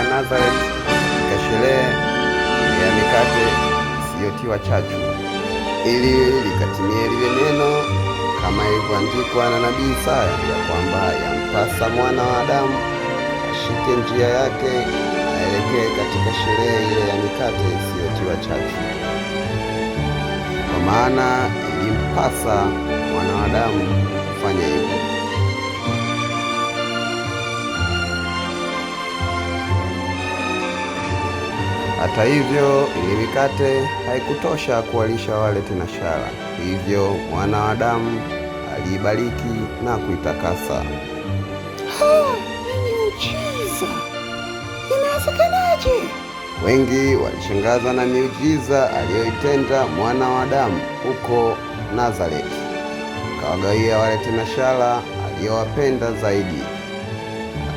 ya Nazareti katika sherehe ya mikate isiyotiwa chachu, ili likatimie lile neno kama ilivyoandikwa na nabii Isaya, ya kwamba yampasa mwana wa Adamu ashike njia yake aelekee katika sherehe ile ya mikate isiyotiwa chachu. Kwa maana ilimpasa mwana wa Adamu kufanya hivyo. Hata hivyo, ile mikate haikutosha kuwalisha wale tenashara. Hivyo mwana wa Adamu aliibariki na kuitakasa. Ni miujiza! Inawezekanaje? Wengi walishangazwa na miujiza aliyoitenda mwana wa Adamu huko Nazareti. Akawagawia wale tenashara aliyowapenda zaidi,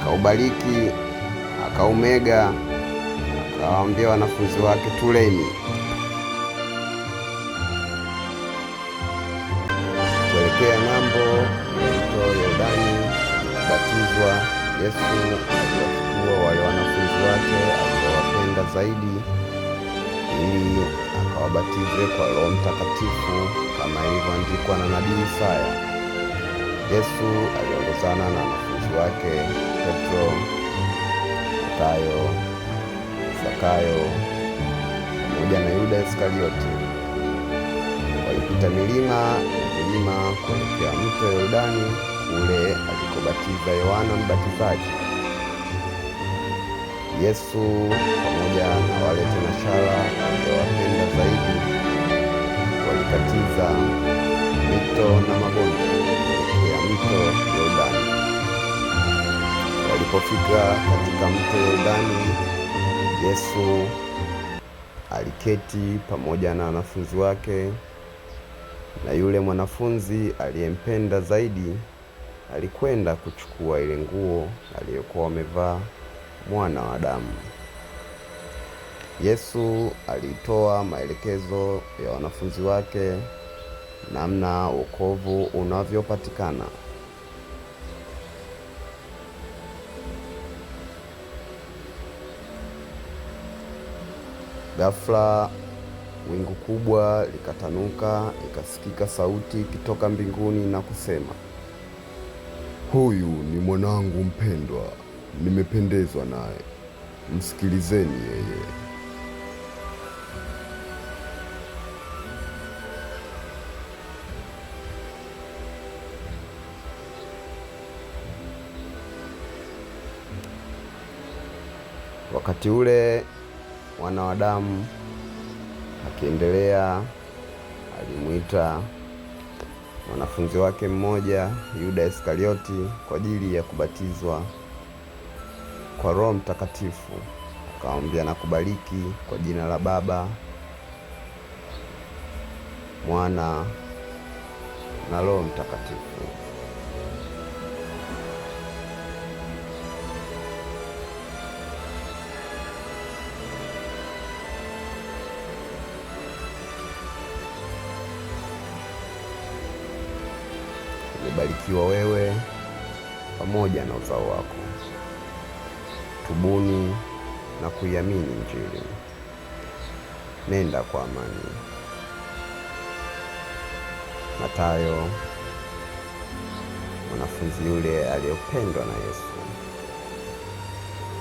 akaubariki, akaumega, akawaambia wanafunzi wake, tuleni. Kuelekea ng'ambo ya mto Yordani kubatizwa, Yesu aliwachukua wale wanafunzi wake aliowapenda zaidi, ili akawabatize kwa Roho Mtakatifu kama ilivyoandikwa na nabii Isaya. Yesu aliongozana na wanafunzi wake Petro, Mathayo, Zakayo pamoja na Yuda Iskarioti. Walipita milima kuelekea mto Yordani, kule alikobatiza Yohana Mbatizaji. Yesu pamoja na wale tenashara waliowapenda zaidi walikatiza mito na mabonde kuelekea mto Yordani. Walipofika katika mto Yordani, Yesu aliketi pamoja na wanafunzi wake, na yule mwanafunzi aliyempenda zaidi alikwenda kuchukua ile nguo aliyokuwa amevaa mwana wa Adamu. Yesu alitoa maelekezo ya wanafunzi wake namna wokovu unavyopatikana. Ghafla wingu kubwa likatanuka, ikasikika sauti ikitoka mbinguni na kusema, huyu ni mwanangu mpendwa, nimependezwa naye, msikilizeni yeye. Wakati ule mwana wa Adamu akiendelea, alimwita mwanafunzi wake mmoja, Yuda Iskarioti, kwa ajili ya kubatizwa kwa Roho Mtakatifu. Akamwambia na kubariki kwa jina la Baba, Mwana na Roho Mtakatifu. Umebarikiwa wewe pamoja na uzao wako. Tubuni na kuiamini Injili. Nenda kwa amani. Mathayo, mwanafunzi yule aliyopendwa na Yesu.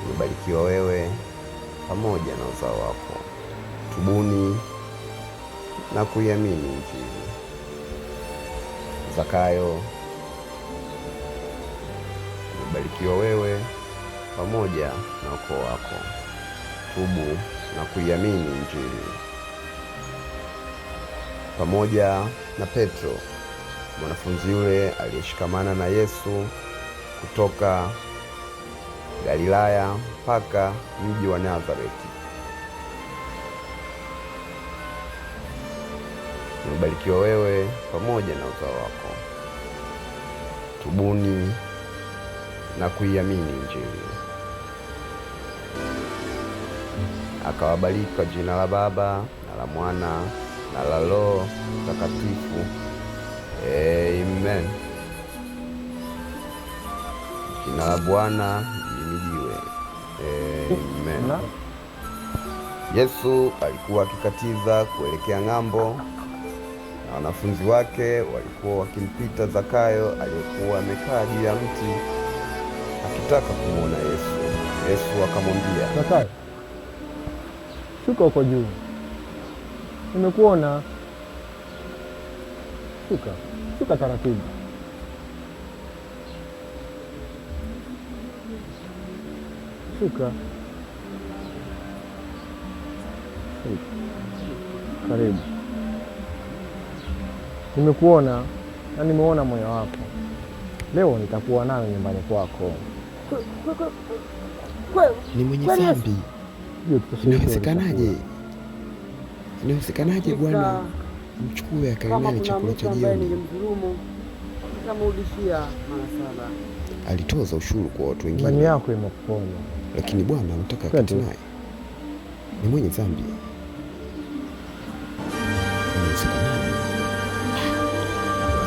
Umebarikiwa wewe pamoja na uzao wako. Tubuni na kuiamini Injili. Zakayo, umebarikiwa wewe pamoja na ukoo wako. Tubu na kuiamini Injili. Pamoja na Petro, mwanafunzi yule aliyeshikamana na Yesu kutoka Galilaya mpaka mji wa Nazareti. Umebarikiwa wewe pamoja na uzao wako. Tubuni na kuiamini Injili. Akawabariki kwa jina la Baba na la Mwana na la Roho Mtakatifu. Amen. Jina la Bwana lihimidiwe. Amen. Yesu alikuwa akikatiza kuelekea ng'ambo, na wanafunzi wake walikuwa wakimpita Zakayo aliyekuwa amekaa juu ya mti akitaka kumwona Yesu. Yesu akamwambia, Zakayo, shuka huko juu, nimekuona. Shuka taratibu. Shuka. Karibu. Nimekuona na nimeona moyo wako. Leo nitakuwa nawe nyumbani kwako. Ni mwenye dhambi. Inawezekanaje? Inawezekanaje Bwana mchukue akaendane chakula cha jioni? Nitamrudishia mara 7. Alitoza ushuru kwa watu wengine. Imani yako imekuponya. Lakini Bwana anataka kati naye. Ni mwenye dhambi.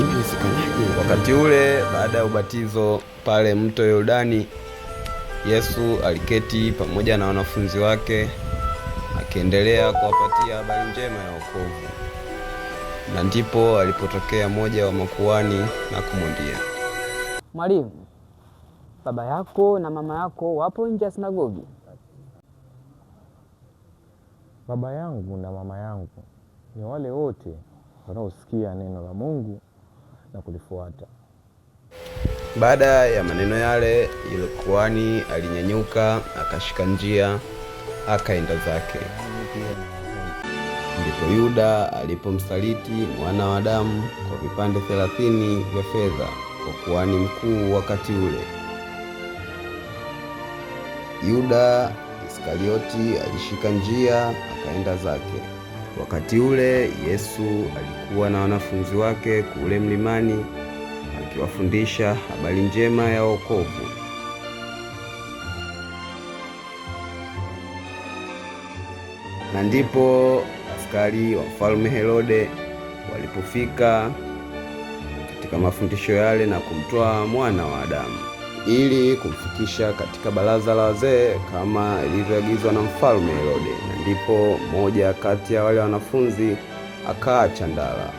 Inawezekanaje? Wakati ule baada ya ubatizo pale mto Yordani, Yesu aliketi pamoja na wanafunzi wake akiendelea kuwapatia habari njema ya wokovu. Na ndipo alipotokea mmoja wa makuhani na kumwambia, Mwalimu, baba yako na mama yako wapo nje ya sinagogi. Baba yangu na mama yangu ni wale wote wanaosikia neno la Mungu na kulifuata. Baada ya maneno yale, yule kuhani alinyanyuka akashika njia akaenda zake. Ndipo Yuda alipomsaliti mwana wa Adamu kwa vipande 30 vya fedha kwa kuhani mkuu wakati ule. Yuda Iskarioti alishika njia akaenda zake. Wakati ule Yesu alikuwa na wanafunzi wake kule mlimani akiwafundisha habari njema ya wokovu. Na ndipo askari wa mfalme Herode walipofika katika mafundisho yale na kumtoa mwana wa Adamu ili kumfikisha katika baraza la wazee kama ilivyoagizwa na mfalme Herode. Na ndipo mmoja kati ya wale wanafunzi akaacha ndala.